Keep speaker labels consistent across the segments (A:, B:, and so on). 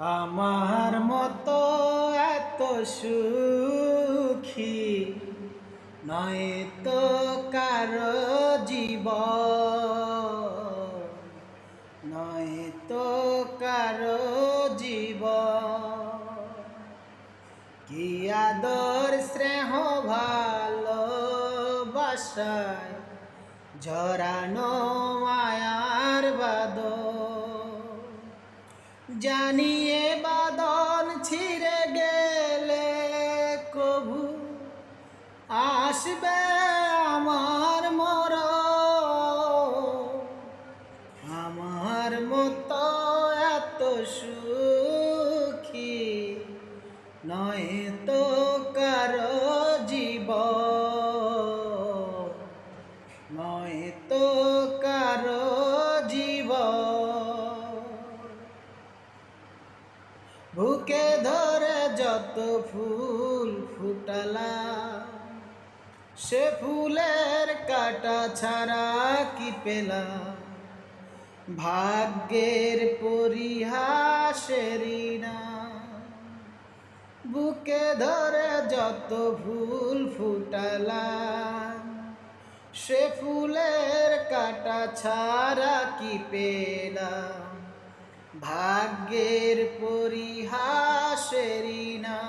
A: আমার মতো এত সুখী নয় তো কারো জীবন, নয় তো কারো জীবন। কি আদর স্নেহ ভালোবাসায় ঝরানো মায়ার বাদন, জানিয়ে বাদন ছিঁড়ে গেলে কবু আসবে আমার মরণ। আমার মতো এত সুখী নয় তো কারো জীবন, নয় তো কারো জীবন। বুকে ধরে যত ফুল ফুটালাম, সে ফুলের কাটা ছাড়া কি পেলাম? ভাগ্যের পরিহাসেরই না। বুকে ধরে যত ফুল ফুটালাম, সে ফুলের কাটা ছাড়া কি পেলাম? ভাগ্যের পরিহাসেরই না।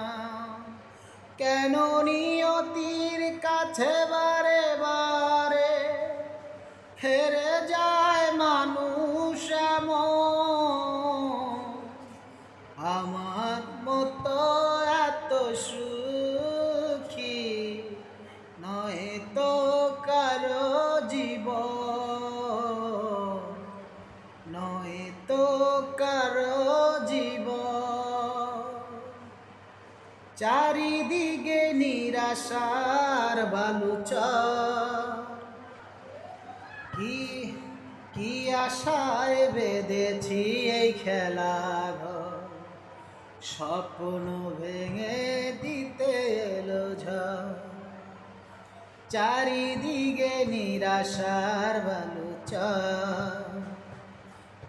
A: কেন নিয়তির কাছে বারে বারে হেরে যায় মানুষ এমন? আমার মতো এত সুখী নয় তো কারো জীবন, নয় তো কারো জীবন। চারিদিকে নিরাশার বালুচর, কি আশায় বেঁধেছি এই খেলা ঘর, স্বপ্ন ভেঙে দিতে এলো ঝড়। চারিদিকে নিরাশার বালুচর,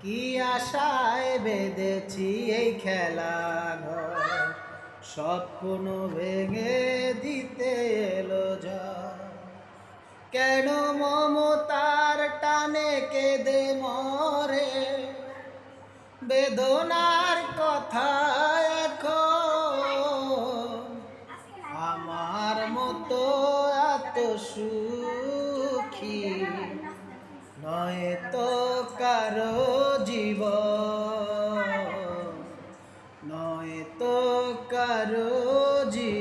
A: কি আশায় বেঁধেছি এই খেলা ঘর, স্বপ্ন ভেঙে দিতে এলো ঝড়। কেন মমতার টানে কেঁদে মরে বেদনার কথা এখন? আমার মতো এত সুখী নয় তো কারো জীবন, নয় তো কারো জীবন।